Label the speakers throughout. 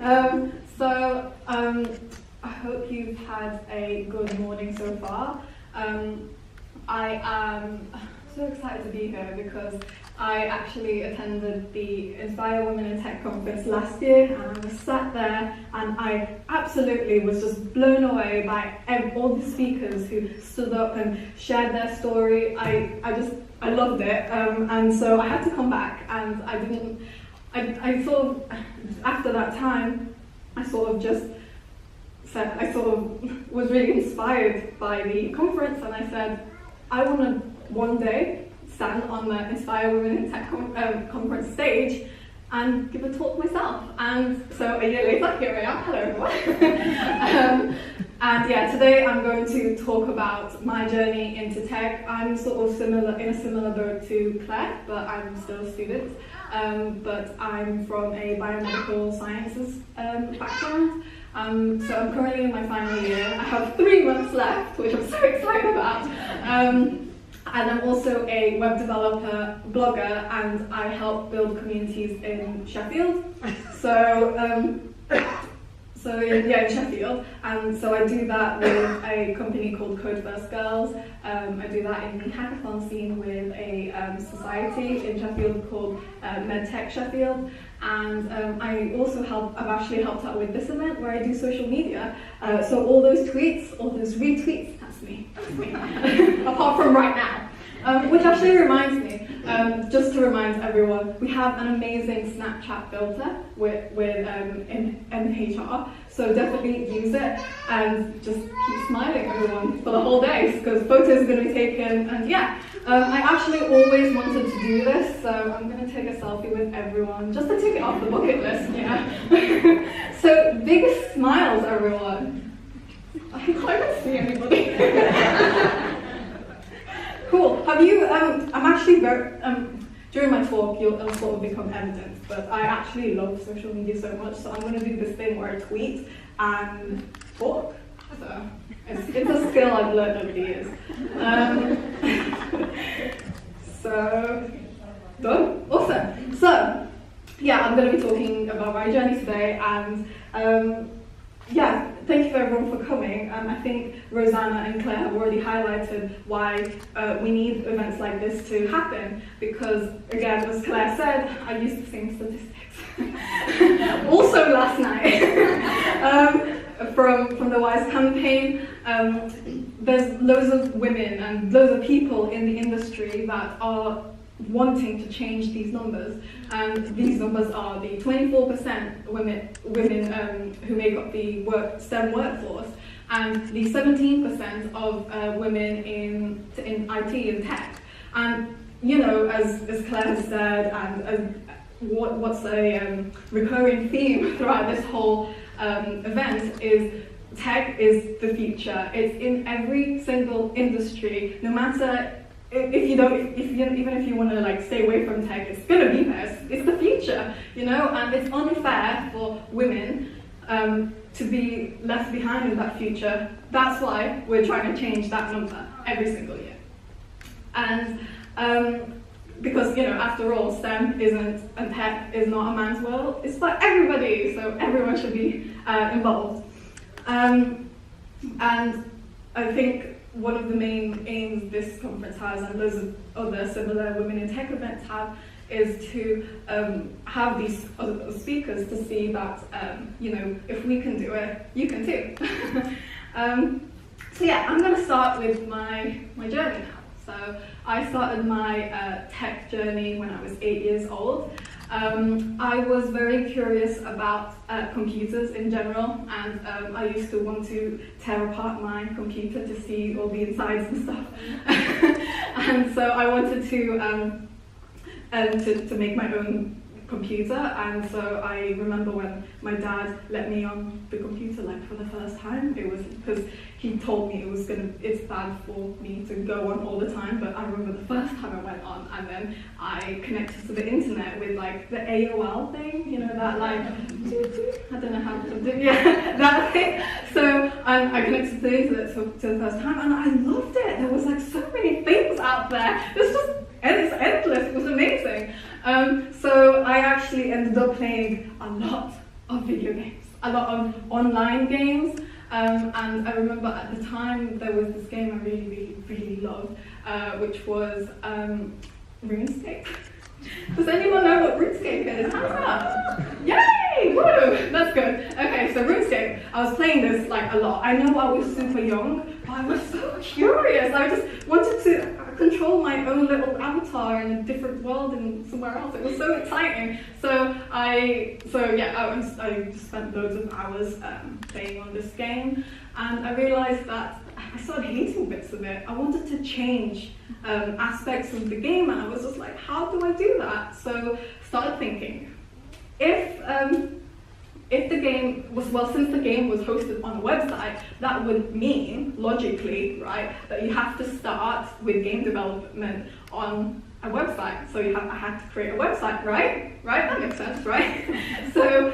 Speaker 1: I hope you've had a good morning so far. I am so excited to be here because I actually attended the Inspire Women in Tech conference last year, and I was sat there and I absolutely was just blown away by all the speakers who stood up and shared their story. I loved it, and so I had to come back, and I sort of, after that time, I sort of was really inspired by the conference, and I said, I want to one day stand on the Inspire Women in Tech conference stage and give a talk myself. And so a year later, here I am. Hello everyone. And yeah, today I'm going to talk about my journey into tech. I'm sort of in a similar boat to Claire, but I'm still a student. But I'm from a biomedical sciences background. So I'm currently in my final year. I have 3 months left, which I'm so excited about. And I'm also a web developer, blogger, and I help build communities in Sheffield. In Sheffield. And so I do that with a company called Code First Girls. I do that in the hackathon scene with a society in Sheffield called MedTech Sheffield. And I've actually helped out with this event where I do social media. So all those tweets, all those retweets, that's me. Apart from right now. Which actually reminds me, just to remind everyone, we have an amazing Snapchat filter in HR, so definitely use it and just keep smiling, everyone, for the whole day, because photos are going to be taken. And yeah, I actually always wanted to do this, so I'm going to take a selfie with everyone just to tick it off the bucket list. Yeah. So biggest smiles, everyone. I can't see anybody. Cool. Have you, I'm actually very, during my talk, it'll sort of become evident, but I actually love social media so much, so I'm going to do this thing where I tweet and talk. So it's a skill I've learned over the years. So, done? Awesome. So, yeah, I'm going to be talking about my journey today, and yeah, thank you for everyone for coming. I think Rosanna and Claire have already highlighted why we need events like this to happen, because, again, as Claire said, I used the same statistics. Also last night, from the WISE campaign, there's loads of women and loads of people in the industry that are wanting to change these numbers, and these numbers are the 24% women who make up the STEM workforce, and the 17% of women in IT and tech. And you know, as Claire has said, and what's a recurring theme throughout this whole event is tech is the future. It's in every single industry, no matter. Even if you want to like stay away from tech, it's gonna be there. It's the future, you know, and it's unfair for women to be left behind in that future. That's why we're trying to change that number every single year. And because, you know, after all, STEM isn't, and tech is not a man's world. It's for everybody, so everyone should be involved. And I think one of the main aims this conference has, and loads of other similar women in tech events have, is to have these other speakers to see that, you know, if we can do it, you can too. So yeah, I'm going to start with my journey now. So I started my tech journey when I was 8 years old. I was very curious about computers in general, and I used to want to tear apart my computer to see all the insides and stuff. And so I wanted to make my own computer, and so I remember when my dad let me on the computer like for the first time. It was because he told me it's bad for me to go on all the time, but I remember the first time I went on, and then I connected to the internet with like the AOL thing, you know, that like I don't know how to do, yeah, that thing. So I connected to the internet to the first time, and I loved it. There was like so many things out there. It's endless. It was amazing. So I actually ended up playing a lot of video games, a lot of online games. And I remember at the time there was this game I really loved, which was RuneScape. Does anyone know what RuneScape is? Hands up! Yay! Woo! That's good. Okay, so RuneScape, I was playing this like a lot. I know I was super young, but I was so curious. I just wanted to control my own little avatar in a different world and somewhere else. It was so exciting. So I just spent loads of hours playing on this game, and I realized that I started hating bits of it. I wanted to change aspects of the game, and I was just like, how do I do that? So started thinking, if the game was, well, since the game was hosted on a website, that would mean, logically, right, that you have to start with game development on a website. So I had to create a website, right? Right? That makes sense, right? So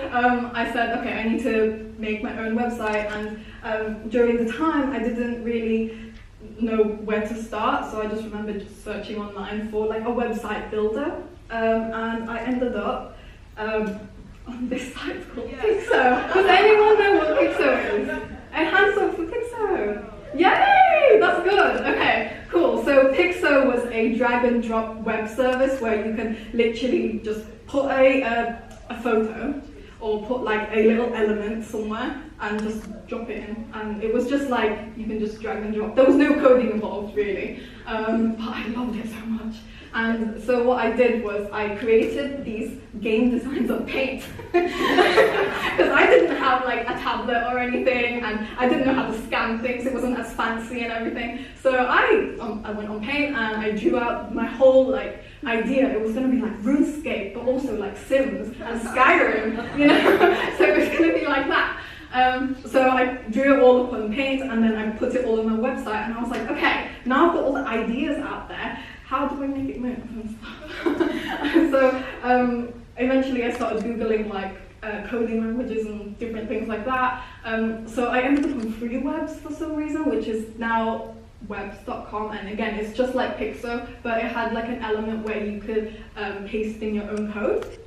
Speaker 1: I said, okay, I need to make my own website, and during the time, I didn't really know where to start, so I just remember just searching online for like a website builder, and I ended up on this site called Pixo. Does anyone know what Pixo is? A hands up for Pixo. Yay! That's good. Okay, cool. So Pixo was a drag and drop web service where you can literally just put a photo or put like a little element somewhere and just drop it in. And it was just like, you can just drag and drop. There was no coding involved really, but I loved it so much. And so what I did was I created these game designs on Paint. Because I didn't have like a tablet or anything, and I didn't know how to scan things, it wasn't as fancy and everything. So I went on Paint and I drew out my whole like idea. It was going to be like RuneScape, but also like Sims and Skyrim, you know? So it was going to be like that. So I drew it all up on Paint, and then I put it all on my website, and I was like, okay, now I've got all the ideas out there, how do I make it move and stuff? So eventually I started Googling like coding languages and different things like that. So I ended up on FreeWebs for some reason, which is now webs.com, and again, it's just like Pixo, but it had like an element where you could paste in your own code.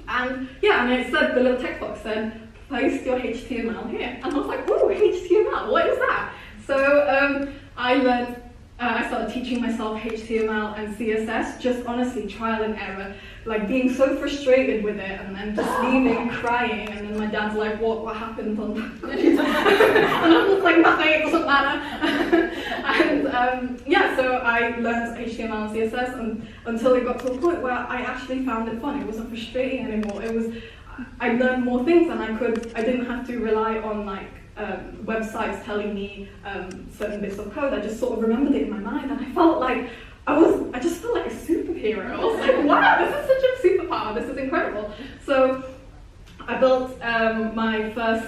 Speaker 1: And yeah, and it said, the little text box said, paste your HTML here. And I was like, oh, HTML, what is that? So I started teaching myself HTML and CSS, just honestly trial and error, like being so frustrated with it and then just leaving crying, and then my dad's like, what happened on that? And I was like, nothing, it doesn't matter. And yeah, so I learned HTML and CSS and, until it got to a point where I actually found it fun. It wasn't frustrating anymore. It was, I learned more things, and I didn't have to rely on like websites telling me certain bits of code. I just sort of remembered it in my mind, and I felt like I just felt like a superhero. I was like, wow, this is such a superpower, this is incredible. So I built my first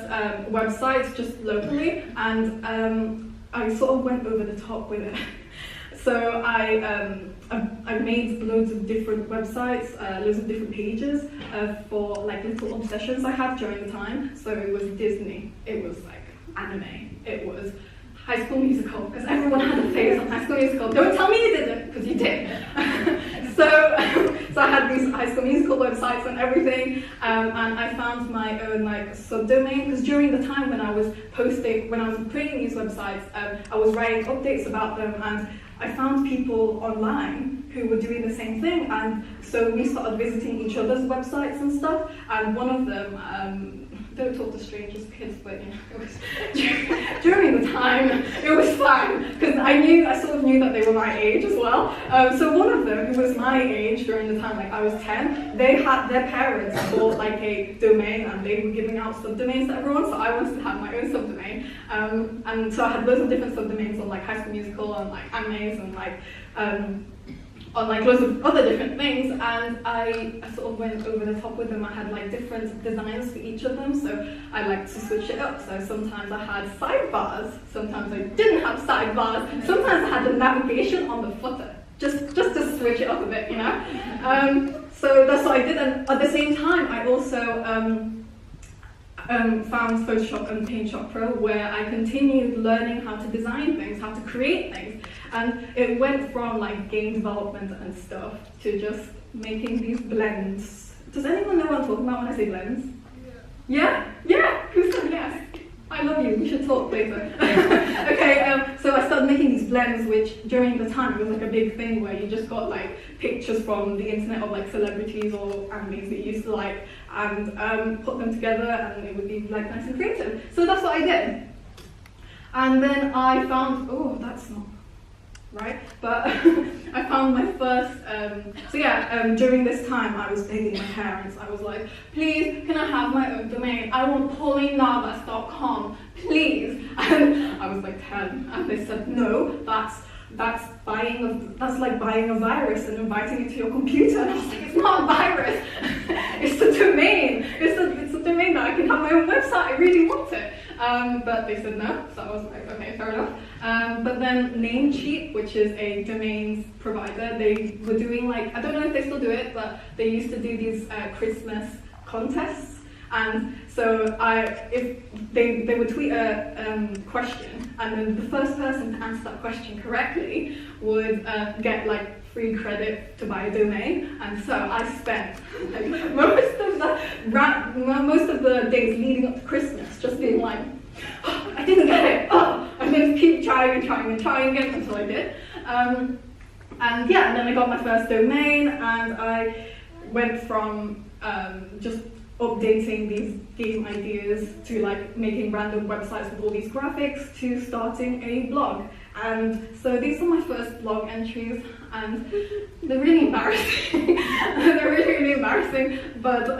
Speaker 1: website just locally, and I sort of went over the top with it. So I made loads of different websites, loads of different pages for like little obsessions I had during the time. So it was Disney, it was like anime, it was High School Musical, because everyone had a phase on High School Musical. Don't tell me you didn't, because you did. So I had these High School Musical websites and everything, and I found my own like subdomain, because during the time when I was creating these websites, I was writing updates about them, and I found people online who were doing the same thing, and so we started visiting each other's websites and stuff, and one of them, don't talk to strangers, kids, but you know, it was during the time, it was fine, because I sort of knew that they were my age as well. So one of them, who was my age during the time, like I was 10, they had, their parents bought like a domain, and they were giving out subdomains to everyone, so I wanted to have my own subdomain. And so I had loads of different subdomains on like High School Musical, on like animes, and like on like loads of other different things, and I sort of went over the top with them. I had like different designs for each of them, so I liked to switch it up. So sometimes I had sidebars, sometimes I didn't have sidebars, sometimes I had the navigation on the footer, just to switch it up a bit, you know? So that's what I did, and at the same time I also found Photoshop and PaintShop Pro, where I continued learning how to design things, how to create things, and it went from like game development and stuff to just making these blends. Does anyone know what I'm talking about when I say blends? Yeah, who said yes? I love you, we should talk later. Okay, so I started making these blends, which during the time it was like a big thing where you just got like pictures from the internet of like celebrities or animes that you used to like, and put them together, and it would be like nice and creative. So that's what I did. And then I found, oh, that's not right, but I found my first, during this time I was begging my parents. I was like, please, can I have my own domain? I want paulinenavas.com, please. And I was like 10, and they said, no, that's like buying a virus and inviting it to your computer. And I was like, it's not a virus, it's a domain. It's a domain that I can have my own website. I really want it. But they said no, so I was like, okay, fair enough. But then Namecheap, which is a domains provider, they were doing like, I don't know if they still do it, but they used to do these Christmas contests. And so if they would tweet a question, and then the first person to answer that question correctly would get like free credit to buy a domain. And so I spent like most of the days leading up to Christmas just being like, oh, I didn't get it. Oh, I'm going to keep trying again until I did. And then I got my first domain, and I went from just updating these game ideas to like making random websites with all these graphics to starting a blog. And so these are my first blog entries, and they're really embarrassing. They're really embarrassing. But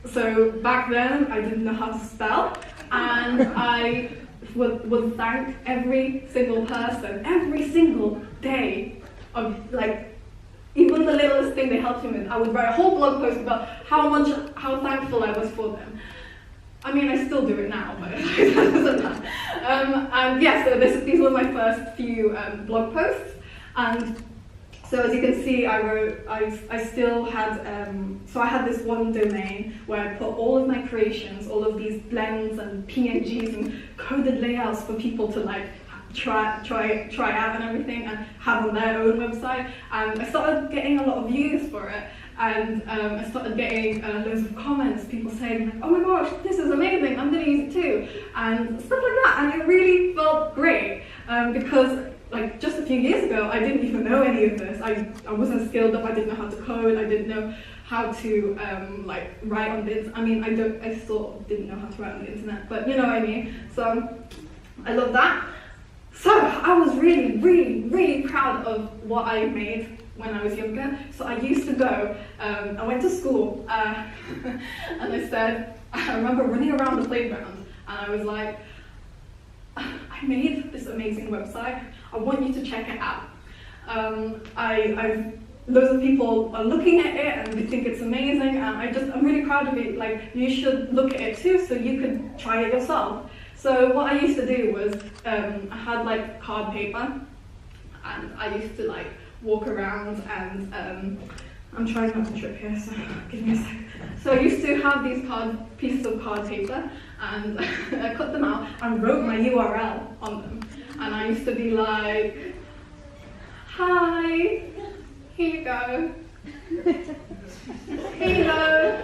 Speaker 1: so back then I didn't know how to spell, and I would thank every single person every single day of like, even the littlest thing they helped me with. I would write a whole blog post about how thankful I was for them. I mean, I still do it now, but it doesn't matter. And yeah, so these were my first few blog posts. And so as you can see, I still had, so I had this one domain where I put all of my creations, all of these blends and PNGs and coded layouts for people to like try out and everything, and have on their own website. And I started getting a lot of views for it, and I started getting loads of comments, people saying like, oh my gosh, this is amazing, I'm going to use it too, and stuff like that. And it really felt great, because like just a few years ago I didn't even know any of this. I wasn't skilled up, I didn't know how to code, I didn't know how to like write on the, I still didn't know how to write on the internet, but you know what I mean. So I love that. So I was really, really, really proud of what I made when I was younger. So I used to go, I went to school, and I remember running around the playground, and I was like, I made this amazing website, I want you to check it out. Loads of people are looking at it and they think it's amazing, and I'm really proud of it. Like, you should look at it too, so you could try it yourself. So what I used to do was, I had like card paper, and I used to like walk around and, I'm trying not to trip here, so give me a second. So I used to have these pieces of card paper, and I cut them out and wrote my URL on them. And I used to be like, hi, here you go. Here you go.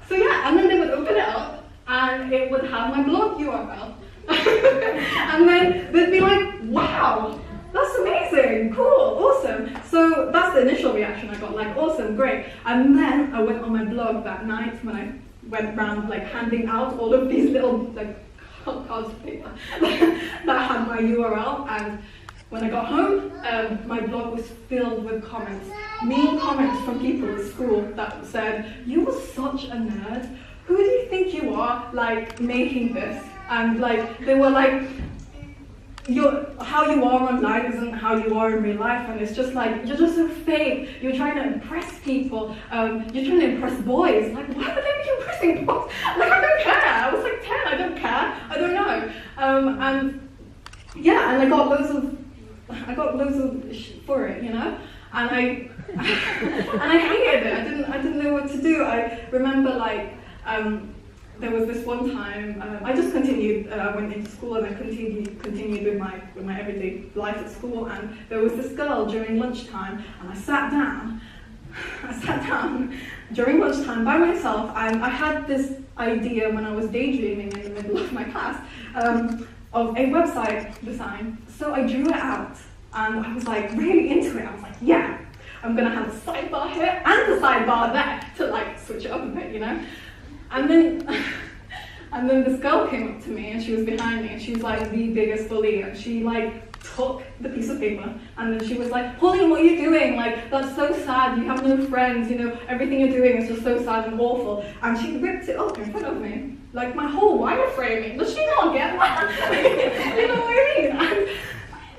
Speaker 1: So yeah, and then they would open it up, and it would have my blog URL. And then they'd be like, wow, that's amazing, cool, awesome. So that's the initial reaction I got, like, awesome, great. And then I went on my blog that night when I went around like handing out all of these little like cards of paper that had my URL. And when I got home, my blog was filled with comments, mean comments from people at school that said, you were such a nerd. Who do you think you are, like, making this? And like, they were like, how you are online isn't how you are in real life, and it's just like, you're just so fake, you're trying to impress people, you're trying to impress boys. Like, why would they be impressing boys? Like, I don't care, I was like 10, I don't care, I don't know. And yeah, and I got loads of shit for it, you know? And I hated it, I didn't know what to do. I remember like, there was this one time, I just continued, I went into school and I continued with my everyday life at school, and there was this girl during lunchtime, and I sat down, I sat down during lunchtime by myself, and I had this idea when I was daydreaming in the middle of my class of a website design. So I drew it out, and I was like really into it. I was like, yeah, I'm gonna have a sidebar here and a sidebar there to like switch it up a bit, you know? And then this girl came up to me, and she was behind me, and she was like the biggest bully, and she like took the piece of paper, and then she was like, Pauline, what are you doing? Like, that's so sad, you have no friends, you know, everything you're doing is just so sad and awful. And she ripped it up in front of me, like my whole wireframing. Does she not get that? You know what I mean? And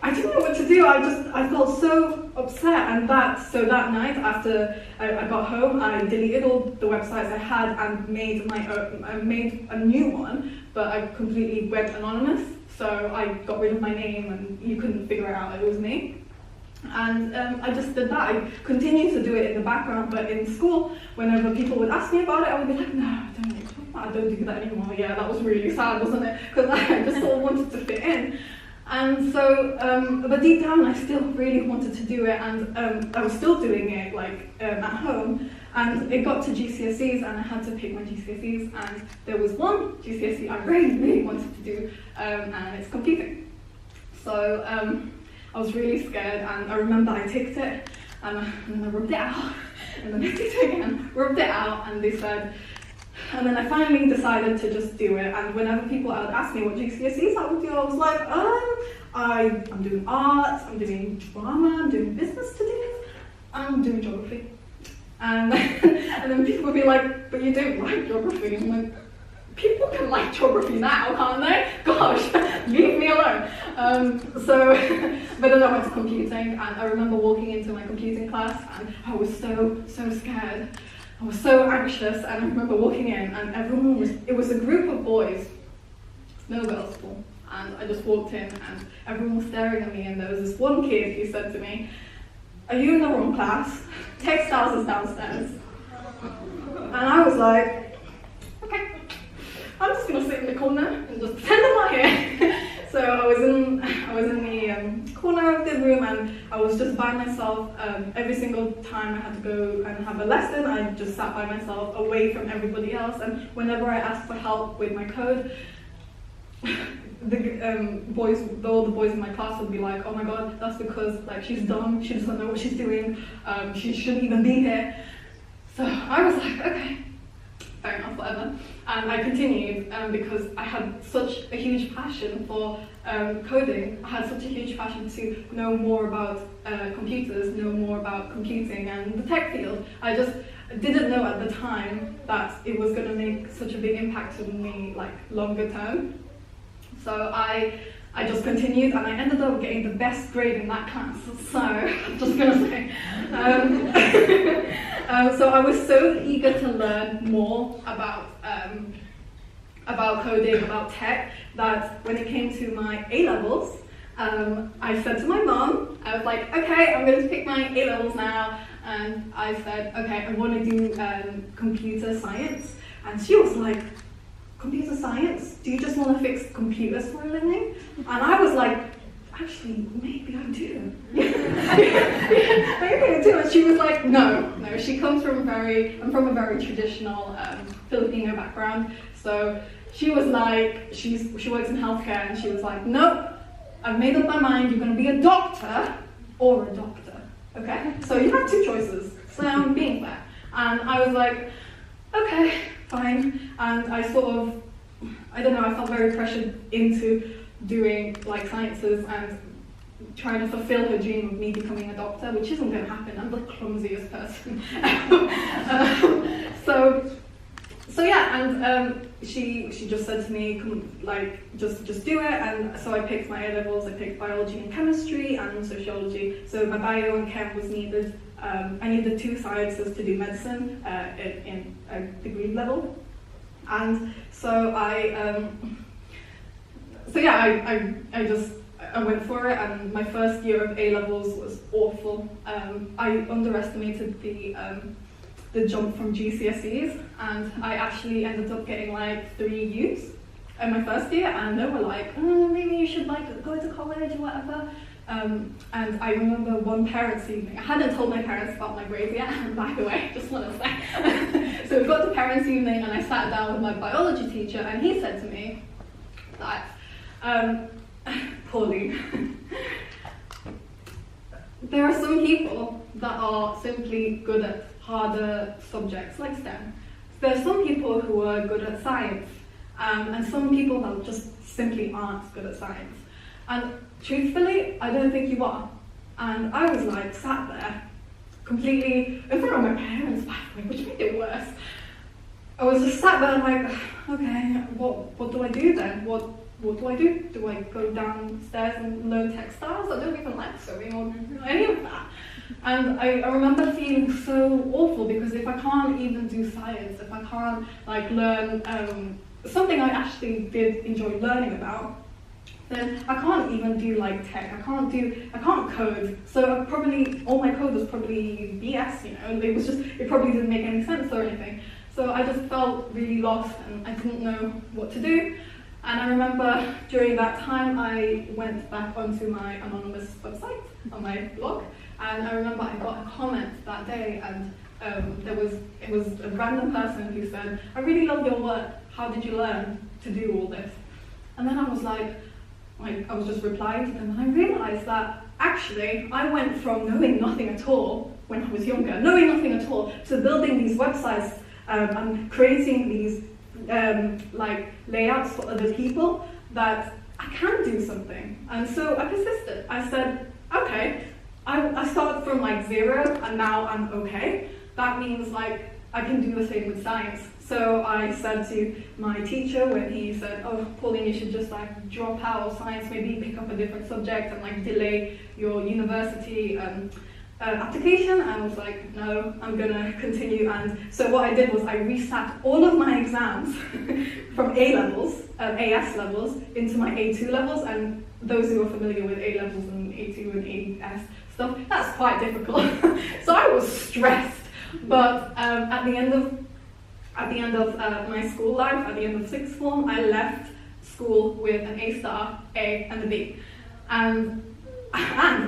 Speaker 1: I didn't know what to do. I felt so upset, and that night after I got home, I deleted all the websites I had and made I made a new one, but I completely went anonymous. So I got rid of my name, and you couldn't figure out it was me. And I just did that. I continued to do it in the background, but in school, whenever people would ask me about it, I would be like, no, I don't do that anymore. Yeah, that was really sad, wasn't it? Because I just sort of wanted to fit in. And so, but deep down, I still really wanted to do it, and I was still doing it like at home. And it got to GCSEs, and I had to pick my GCSEs, and there was one GCSE I really, really wanted to do, and it's computing. So I was really scared, and I remember I ticked it, and then I rubbed it out, and then I ticked it again, rubbed it out, and they said, and then I finally decided to just do it. And whenever people would ask me what GCSEs I would do, I was like, I'm doing art, I'm doing drama, I'm doing business studies, I'm doing geography. And then people would be like, but you don't like geography. I'm like, people can like geography now, can't they? Gosh, leave me alone. But then I went to computing, and I remember walking into my computing class, and I was so scared. I was so anxious, and I remember walking in, and it was a group of boys, no girls at all. And I just walked in, and everyone was staring at me, and there was this one kid who said to me, are you in the wrong class? Textiles is downstairs. And I was like, okay, I'm just gonna sit in the corner and just pretend I'm not here. So I was in the corner of the room, and I was just by myself. Every single time I had to go and have a lesson, I just sat by myself, away from everybody else. And whenever I asked for help with my code, all the boys in my class would be like, oh my god, that's because like she's dumb, she doesn't know what she's doing, she shouldn't even be here. So I was like, okay, fair enough, whatever. And I continued because I had such a huge passion for coding. I had such a huge passion to know more about computers, know more about computing and the tech field. I just didn't know at the time that it was going to make such a big impact on me, like longer term. So I just continued, and I ended up getting the best grade in that class. So I'm just gonna say, so I was so eager to learn more about coding, about tech, that when it came to my A-levels, I said to my mom, I was like, okay, I'm going to pick my A-levels now, and I said, okay, I want to do computer science, and she was like, computer science? Do you just want to fix computers for a living? And I was like, actually, maybe I do. Maybe I do. And she was like, no. She comes from I'm from a very traditional Filipino background. So she was like, she works in healthcare, and she was like, nope, I've made up my mind, you're going to be a doctor or a doctor. Okay? So you have two choices. So I'm being fair. And I was like, okay, fine. And I sort of, I don't know, I felt very pressured into doing like sciences and trying to fulfill her dream of me becoming a doctor, which isn't going to happen. I'm the clumsiest person. So yeah, and she just said to me, like, just do it. And so I picked my A-levels. I picked biology and chemistry and sociology. So my bio and chem was needed. I needed 2 sciences to do medicine in a degree level. And so I went for it, and my first year of A-levels was awful. I underestimated the jump from GCSEs, and I actually ended up getting like 3 U's in my first year, and they were like, oh, maybe you should like go to college or whatever. And I remember one parents' evening. I hadn't told my parents about my grades yet, by the way, just want to say. So we got to parents' evening, and I sat down with my biology teacher, and he said to me that, Pauline, there are some people that are simply good at harder subjects like STEM. There are some people who are good at science, and some people that just simply aren't good at science. And truthfully, I don't think you are. And I was like sat there, completely in front of my parents, by the way, which made it worse. I was just sat there like, okay, what do I do then? What do I do? Do I go downstairs and learn textiles? I don't even like sewing or any of that. And I remember feeling so awful, because if I can't even do science, if I can't like learn something I actually did enjoy learning about, then I can't even do like tech. I can't code. So all my code was probably BS, you know. It probably didn't make any sense or anything. So I just felt really lost, and I didn't know what to do. And I remember during that time, I went back onto my anonymous website on my blog, and I remember I got a comment that day, and it was a random person who said, "I really love your work. How did you learn to do all this?" And then I was like, I was just replying to them, and I realized that actually I went from knowing nothing at all when I was younger, knowing nothing at all, to building these websites and creating these like layouts for other people, that I can do something. And so I persisted. I said, okay, I started from like 0 and now I'm okay. That means like I can do the same with science. So I said to my teacher when he said, "Oh, Pauline, you should just like drop out of science, maybe pick up a different subject and like delay your university application." I was like, "No, I'm gonna continue." And so what I did was I resat all of my exams from A levels, AS levels, into my A2 levels. And those who are familiar with A levels and A2 and AS stuff, that's quite difficult. So I was stressed. But at the end of my school life, at the end of sixth form, I left school with an A star, A, and a B. And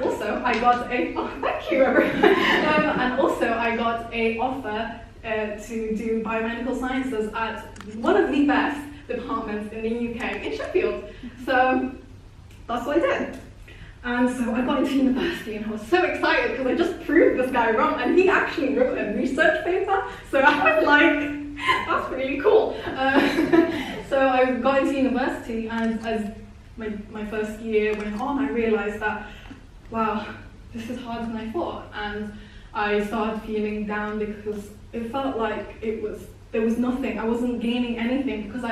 Speaker 1: also I got thank you everyone. And also I got a offer to do biomedical sciences at one of the best departments in the UK, in Sheffield. So that's what I did. And so I got into university, and I was so excited because I just proved this guy wrong, and he actually wrote a research paper. So I was like, that's really cool. So I got into university, and as my first year went on, I realized that, wow, this is harder than I thought. And I started feeling down because it felt like there was nothing. I wasn't gaining anything, because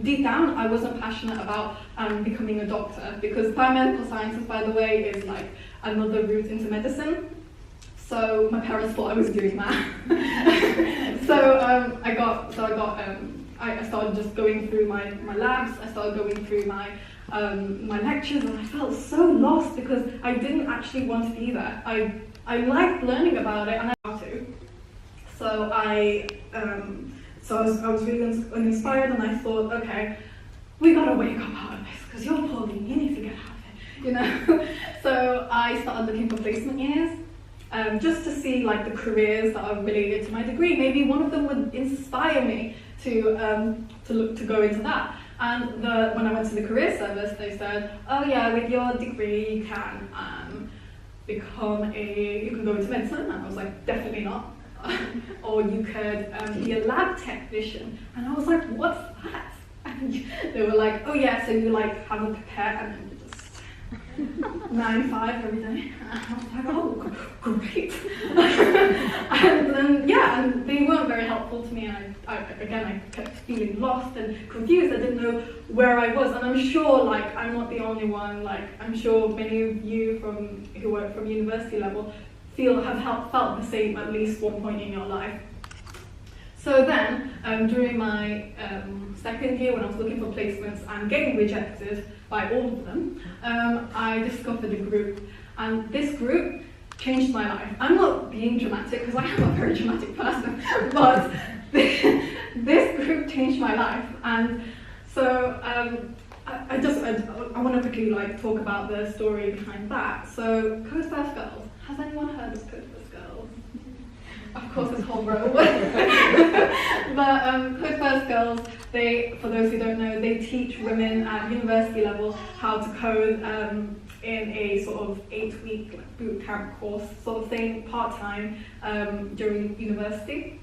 Speaker 1: deep down I wasn't passionate about becoming a doctor, because biomedical sciences, by the way, is like another route into medicine. So my parents thought I was doing that. I started just going through my labs. I started going through my lectures, and I felt so lost because I didn't actually want to be there. I liked learning about it, and I wanted to. So I was really uninspired, and I thought, okay, we gotta wake up out of this, because you're Pauline, you need to get out of it, you know. So I started looking for placement years, just to see like the careers that are related to my degree. Maybe one of them would inspire me to go into that. And when I went to the career service, they said, "Oh yeah, with your degree you can you can go into medicine." And I was like, definitely not. Or you could be a lab technician. And I was like, what's that? And they were like, oh yeah, so you like have a pipette and then you just 9 to 5 every day. And I was like, oh, great. And then, yeah, and they weren't very helpful to me. And I kept feeling lost and confused. I didn't know where I was. And I'm sure, like, I'm not the only one. Like, I'm sure many of you who work from university level have felt the same at least one point in your life. So then, during my second year, when I was looking for placements and getting rejected by all of them, I discovered a group, and this group changed my life. I'm not being dramatic, because I am a very dramatic person, but this group changed my life. And so I want to quickly like talk about the story behind that. So Code First Girls. Has anyone heard of Code First Girls? Of course, it's homegrown. But Code First Girls, for those who don't know, they teach women at university level how to code in a sort of 8-week like, boot camp course sort of thing, part-time during university.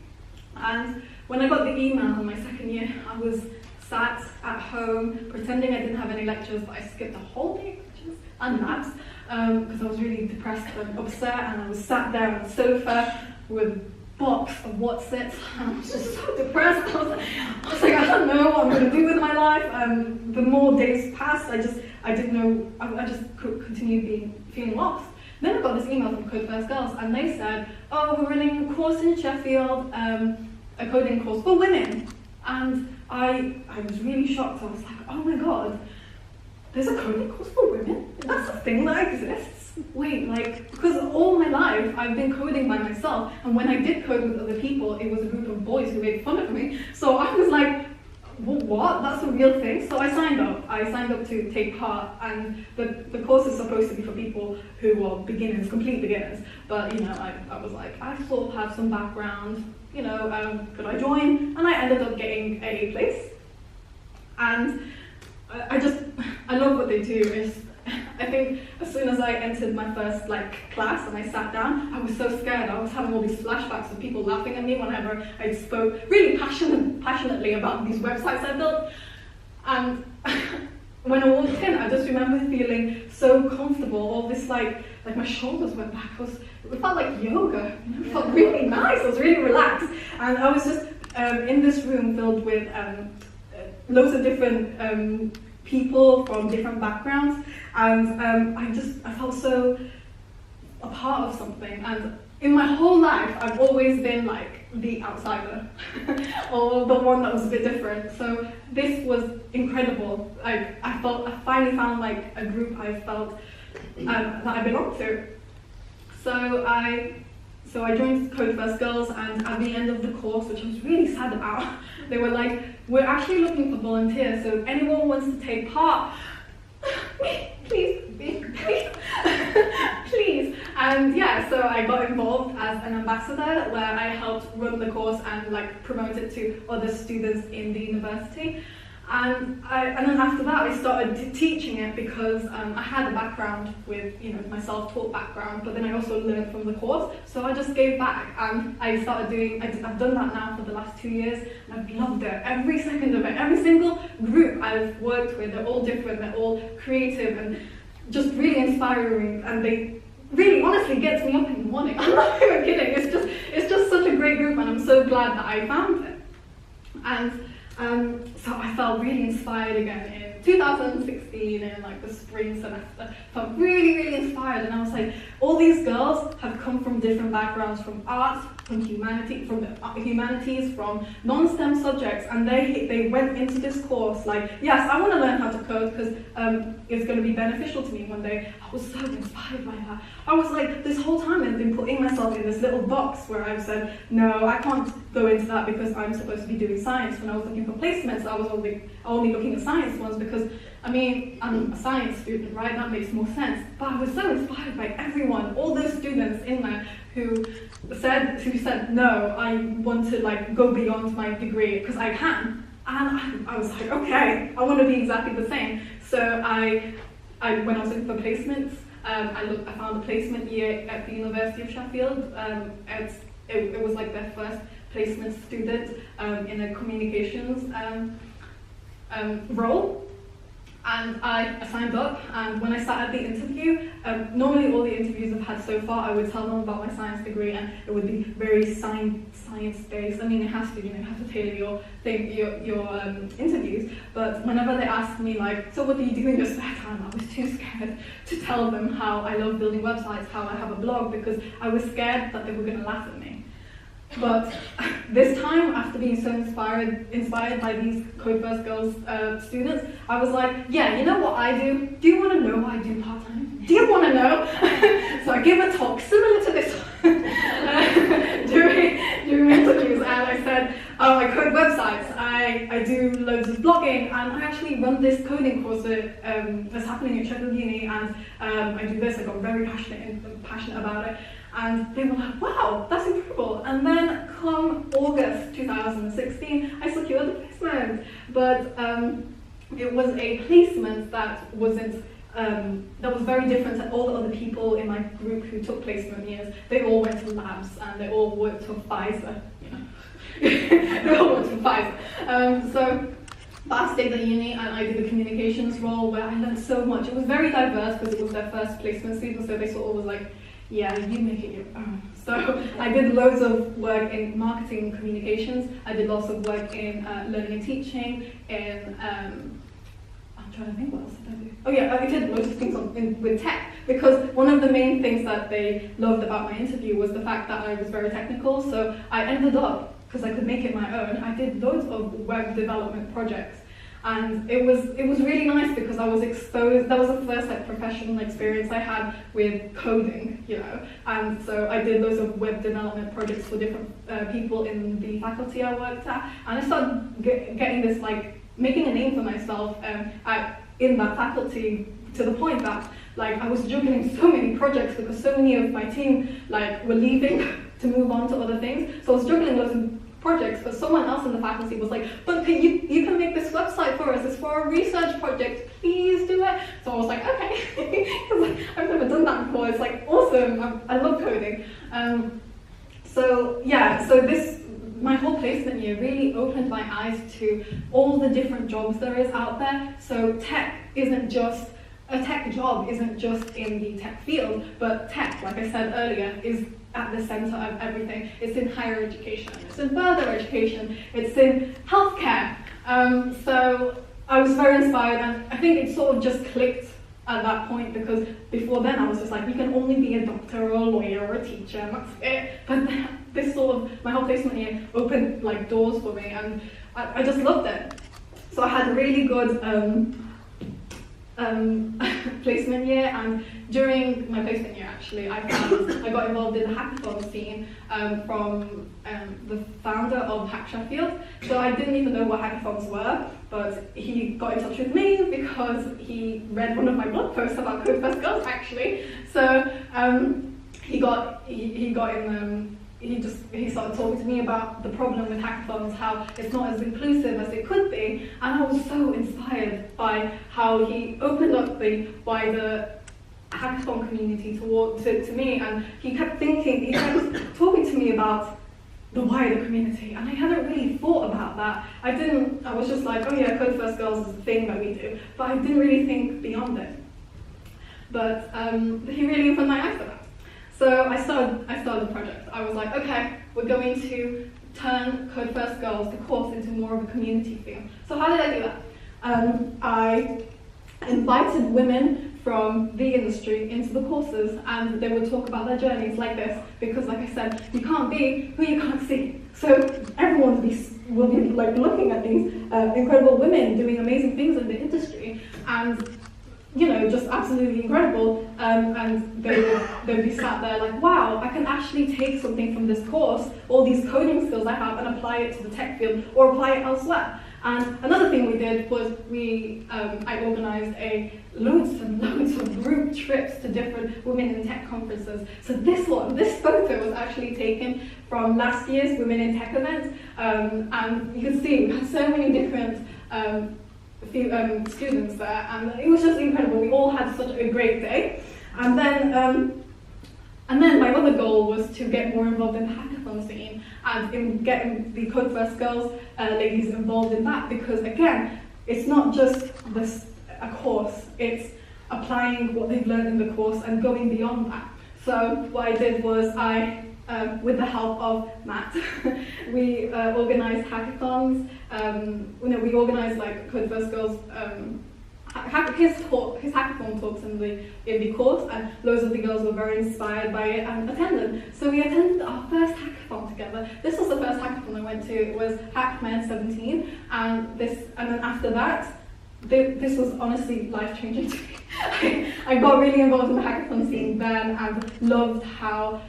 Speaker 1: And when I got the email in my second year, I was sat at home pretending I didn't have any lectures, but I skipped a whole day of lectures and labs because I was really depressed and upset, and I was sat there on the sofa with a box of what's it, and I was just so depressed. I was like, I don't know what I'm going to do with my life. The more days passed, I didn't know, I just could continue feeling lost. Then I got this email from Code First Girls, and they said, oh, we're running a course in Sheffield, a coding course for women. And I was really shocked. I was like, oh my god, there's a coding course for women? That's a thing that exists? Wait, like, because all my life I've been coding by myself, and when I did code with other people, it was a group of boys who made fun of me. So I was like, well, what? That's a real thing? So I signed up. I signed up to take part, and the course is supposed to be for people who are beginners, complete beginners. But, you know, I was like, I sort of have some background, you know, could I join? And I ended up getting a place. And I love what they do. I think as soon as I entered my first class and I sat down, I was so scared. I was having all these flashbacks of people laughing at me whenever I spoke really passionately about these websites I built. And when I walked in, I just remember feeling so comfortable. All this like my shoulders went back. It felt like yoga. You know? It felt really nice. I was really relaxed, and I was just in this room filled with loads of different people from different backgrounds, and I felt so a part of something. And in my whole life, I've always been like the outsider or the one that was a bit different. So this was incredible. I finally found like a group I felt that I belonged to. So I joined Code First Girls, and at the end of the course, which I was really sad about, they were like, we're actually looking for volunteers, so if anyone wants to take part, please. Please. And yeah, so I got involved as an ambassador, where I helped run the course and like promote it to other students in the university. And then after that, I started teaching it because I had a background with, you know, my self-taught background, but then I also learned from the course. So I just gave back, and I started doing, I've done that now for the last 2 years, and I've loved it. Every second of it, every single group I've worked with, they're all different, they're all creative and just really inspiring, and they really honestly gets me up in the morning. I'm not even kidding. It's just such a great group, and I'm so glad that I found it. And so I felt really inspired again in 2016 in like the spring semester. Felt really, really inspired, and I was like, all these girls have come from different backgrounds, from arts, from humanities, from non-STEM subjects, and they went into this course like, yes, I want to learn how to code because it's going to be beneficial to me one day. I was so inspired by that. I was like, this whole time I've been putting myself in this little box where I've said, no, I can't go into that because I'm supposed to be doing science. When I was looking for placements, I was only looking at science ones because, I mean, I'm a science student, right? That makes more sense. But I was so inspired by everyone, all those students in there who said, no, I want to like go beyond my degree because I can. And I was like, okay, I want to be exactly the same. So when I was looking for placements, I found a placement year at the University of Sheffield. It was like their first placement student in a communications role. And I signed up, and when I sat at the interview, normally all the interviews I've had so far, I would tell them about my science degree, and it would be very science-based. I mean, it has to, you have to tailor your interviews. But whenever they asked me, like, so what do you do in your spare time? I was too scared to tell them how I love building websites, how I have a blog, because I was scared that they were going to laugh at me. But this time, after being so inspired by these Code First Girls students, I was like, yeah, you know what I do? Do you want to know what I do part-time? Do you want to know? So I gave a talk similar to this one during interviews, and I said, I code websites, I do loads of blogging, and I actually run this coding course that's happening at Sheffield Uni, and I do this. I got very passionate about it, and they were like, wow, that's incredible. And then come August 2016, I secured a placement, but it was a placement that wasn't that was very different to all the other people in my group who took placement years. They all went to labs and they all worked for Pfizer. They all worked for Pfizer. But I stayed at uni and I did a communications role where I learned so much. It was very diverse because it was their first placement season, so they sort of was like, yeah, you make it your own. So I did loads of work in marketing and communications. I did lots of work in learning and teaching, in I'm trying to think what else did I do. Oh yeah, I did loads of things with tech, because one of the main things that they loved about my interview was the fact that I was very technical. So I ended up, because I could make it my own, I did loads of web development projects. And it was really nice because I was exposed. That was the first professional experience I had with coding, And so I did loads of web development projects for different people in the faculty I worked at, and I started getting this making a name for myself in that faculty, to the point that I was juggling so many projects because so many of my team were leaving to move on to other things. So I was juggling loads of projects, but someone else in the faculty was like, but you can make this website for us, it's for a research project, please do it. So I was like, okay, because I've never done that before. It's awesome, I love coding. So my whole placement year really opened my eyes to all the different jobs there is out there. So a tech job isn't just in the tech field, but tech, like I said earlier, is at the center of everything. It's in higher education, it's in further education, it's in healthcare. So I was very inspired, and I think it sort of just clicked at that point, because before then I was just like, you can only be a doctor or a lawyer or a teacher, and that's it. But this my whole placement year opened doors for me, and I just loved it. So I had a really good placement year, and during my placement year actually I got involved in the hackathon scene from the founder of Hack Sheffield. So I didn't even know what hackathons were, but he got in touch with me because he read one of my blog posts about Code First Girls actually. So he started talking to me about the problem with hackathons, how it's not as inclusive as it could be, and I was so inspired by how he opened up the wider hackathon community to me, and he kept talking to me about the wider community, and I hadn't really thought about that. I was just like, oh yeah, Code First Girls is the thing that we do, but I didn't really think beyond it. But he really opened my eyes to that. So I started the project. I was like, okay, we're going to turn Code First Girls, the course, into more of a community feel. So how did I do that? I invited women from the industry into the courses, and they would talk about their journeys like this, because like I said, you can't be who you can't see. So everyone will be looking at these incredible women doing amazing things in the industry, and just absolutely incredible, and they'll be sat there like, wow, I can actually take something from this course, all these coding skills I have, and apply it to the tech field or apply it elsewhere. And another thing we did was I organised loads and loads of group trips to different women in tech conferences. So this photo was actually taken from last year's Women in Tech event, and you can see we had so many different students there, and it was just incredible. We all had such a great day. And then my other goal was to get more involved in the hackathon scene and in getting the Code First Girls ladies involved in that, because again, it's not just a course, it's applying what they've learned in the course and going beyond that. So what I did was with the help of Matt, we organised hackathons. We organised Code First Girls his hackathon talks in the course, and loads of the girls were very inspired by it and attended. So we attended our first hackathon together. This was the first hackathon I went to. It was HackMed 17, and then after that, this was honestly life-changing to me. I got really involved in the hackathon scene then, and loved how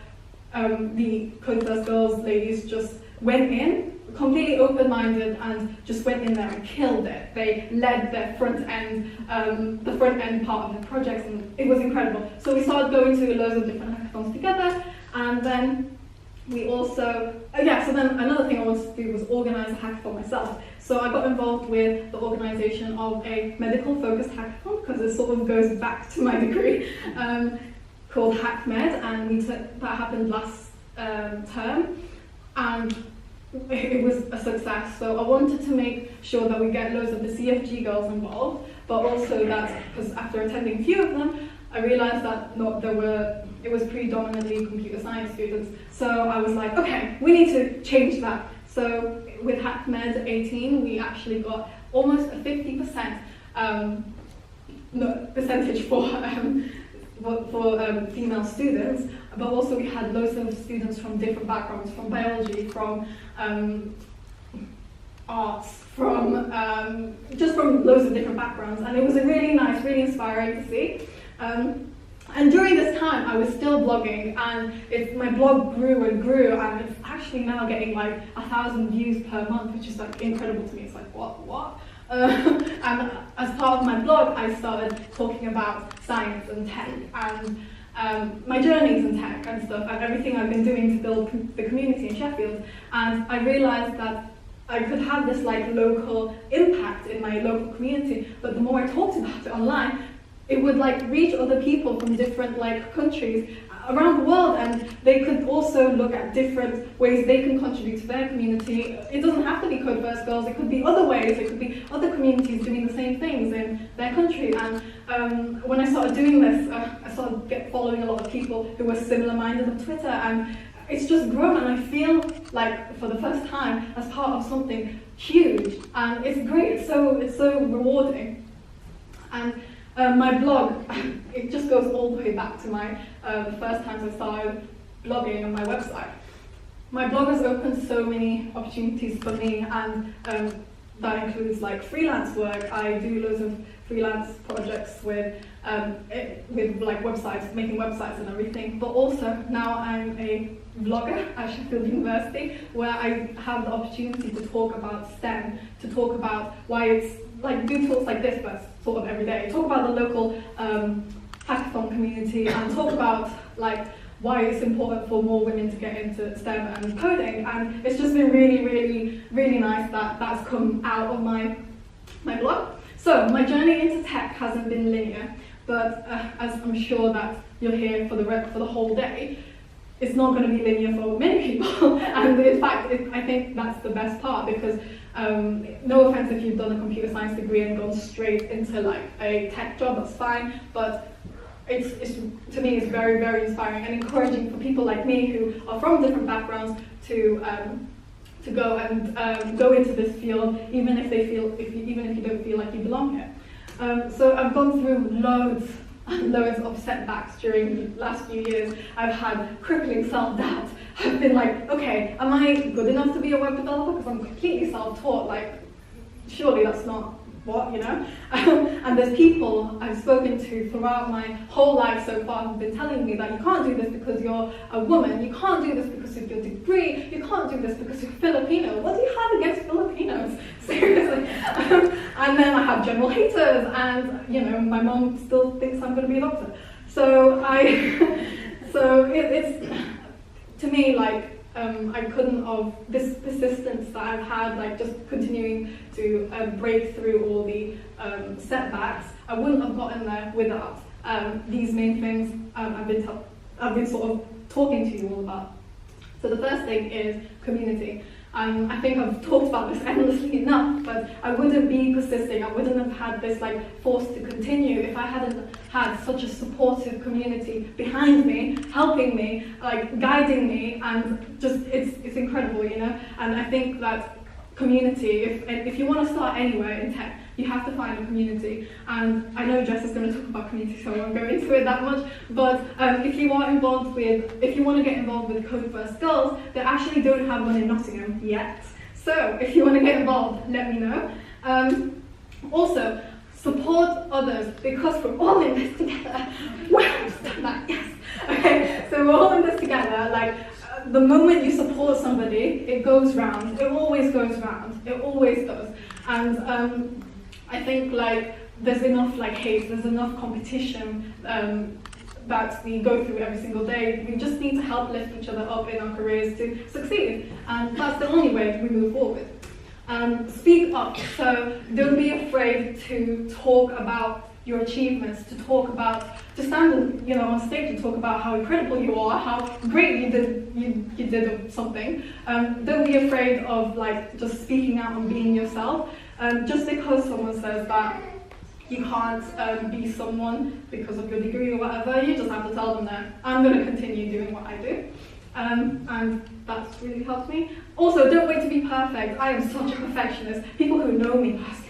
Speaker 1: the Code First Girls ladies just went in completely open-minded and just went in there and killed it. They led their front end, the front end part of the projects, and it was incredible. So we started going to loads of different hackathons together, and then we also, so then another thing I wanted to do was organise a hackathon myself. So I got involved with the organisation of a medical-focused hackathon, because it sort of goes back to my degree, called HackMed, and that happened last term, and it was a success. So I wanted to make sure that we get loads of the CFG girls involved, but also that, because after attending a few of them, I realised that it was predominantly computer science students. So I was like, okay, we need to change that. So with HackMed 18, we actually got almost a 50% percentage for female students, but also we had loads of students from different backgrounds, from biology, from arts, from just from loads of different backgrounds, and it was a really nice, really inspiring to see. And during this time, I was still blogging, and my blog grew and grew, and it's actually now getting like 1,000 views per month, which is like incredible to me. It's like, what? And as part of my blog, I started talking about science and tech, and my journeys in tech and stuff, and everything I've been doing to build the community in Sheffield. And I realised that I could have this like local impact in my local community, but the more I talked about it online, it would like reach other people from different like countries around the world, and they could also look at different ways they can contribute to their community. It doesn't have to be Code First Girls, it could be other ways, it could be other communities doing the same things in their country. And when I started doing this, I started following a lot of people who were similar-minded on Twitter, and it's just grown, and I feel like for the first time as part of something huge, and it's great, it's so rewarding. And my blog, it just goes all the way back to the first times I started blogging on my website. My blog has opened so many opportunities for me, and that includes like freelance work. I do loads of freelance projects with like websites, making websites and everything. But also now I'm a vlogger at Sheffield University, where I have the opportunity to talk about STEM, to talk about why it's like do talks like this, but sort of every day. Talk about the local hackathon community, and talk about like why it's important for more women to get into STEM and coding. And it's just been really, really, really nice that that's come out of my blog. So my journey into tech hasn't been linear, but as I'm sure that you'll hear for the whole day, it's not going to be linear for many people. And in fact, I think that's the best part, because no offense if you've done a computer science degree and gone straight into like a tech job, that's fine, but it's to me it's very, very inspiring and encouraging for people like me who are from different backgrounds to go and go into this field, even if you don't feel like you belong here. So I've gone through loads of setbacks during the last few years. I've had crippling self-doubt. I've been like, okay, am I good enough to be a web developer? Because I'm completely self-taught, like, surely that's not what, you know? And there's people I've spoken to throughout my whole life so far who've been telling me that you can't do this because you're a woman, you can't do this because of your degree, you can't do this because you're Filipino. What do you have against Filipinos? Seriously. And then I have general haters, and, you know, my mom still thinks I'm going to be a doctor. So it's, to me, like, I couldn't have this persistence that I've had, like just continuing to break through all the setbacks. I wouldn't have gotten there without these main things I've been sort of talking to you all about. So the first thing is community. I think I've talked about this endlessly enough, but I wouldn't be persisting, I wouldn't have had this like force to continue if I hadn't had such a supportive community behind me, helping me, like guiding me, and just it's incredible, you know. And I think that community, if you want to start anywhere in tech, you have to find a community. And I know Jess is going to talk about community, so I won't go into it that much, but if you want to get involved with Code First Girls, they actually don't have one in Nottingham yet. So if you want to get involved, let me know. Also, support others, because we're all in this together. Wow, that, yes. Okay, so we're all in this together. Like, the moment you support somebody, it goes round. It always goes round. It always does. And I think like there's enough like hate, there's enough competition that we go through every single day. We just need to help lift each other up in our careers to succeed, and that's the only way we move forward. Speak up. So don't be afraid to talk about your achievements, to stand, on stage and talk about how incredible you are, how great you did something. Don't be afraid of like just speaking out and being yourself. Just because someone says that you can't be someone because of your degree or whatever, you just have to tell them that I'm going to continue doing what I do. And that's really helped me. Also, don't wait to be perfect. I am such a perfectionist. People who know me ask,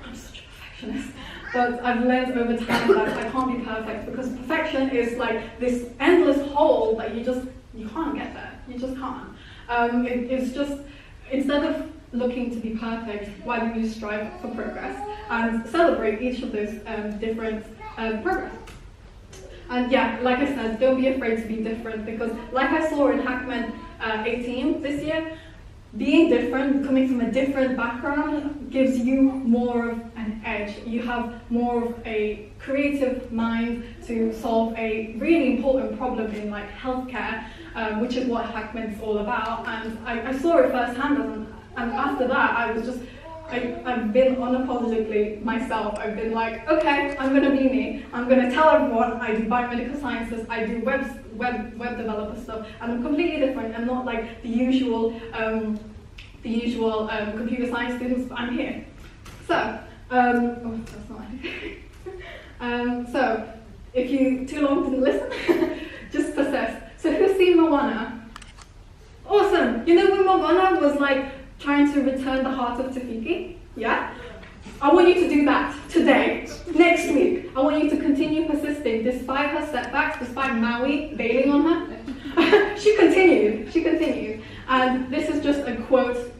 Speaker 1: I'm such a perfectionist. But I've learned over time that I can't be perfect, because perfection is like this endless hole that you can't get there. You just can't. It's just, instead of looking to be perfect, why don't you strive for progress and celebrate each of those different progress? And yeah, like I said, don't be afraid to be different, because like I saw in Hackman 18 this year, being different, coming from a different background, gives you more of an edge. You have more of a creative mind to solve a really important problem in like healthcare, which is what Hackman's all about. And I saw it firsthand, and after that, I've been unapologetically myself. I've been like, okay, I'm going to be me. I'm going to tell everyone I do biomedical sciences, I do web developer stuff, and I'm completely different. I'm not like the usual computer science students, but I'm here. So, oh, that's not it. So, if you too long didn't listen, just persist. So who's seen Moana? Awesome. You know when Moana was like trying to return the heart of Tafiki? Yeah? I want you to do that today, next week. I want you to continue persisting despite her setbacks, despite Maui bailing on her. She continued. And this is just a quote,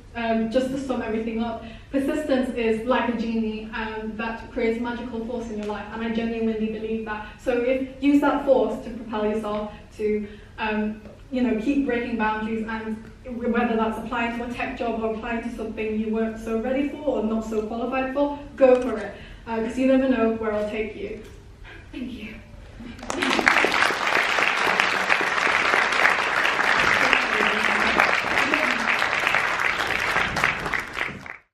Speaker 1: just to sum everything up. Persistence is like a genie that creates magical force in your life, and I genuinely believe that. So use that force to propel yourself to keep breaking boundaries, and whether that's applying to a tech job or applying to something you weren't so ready for or not so qualified for, go for it, because you never know where it'll take you. Thank you.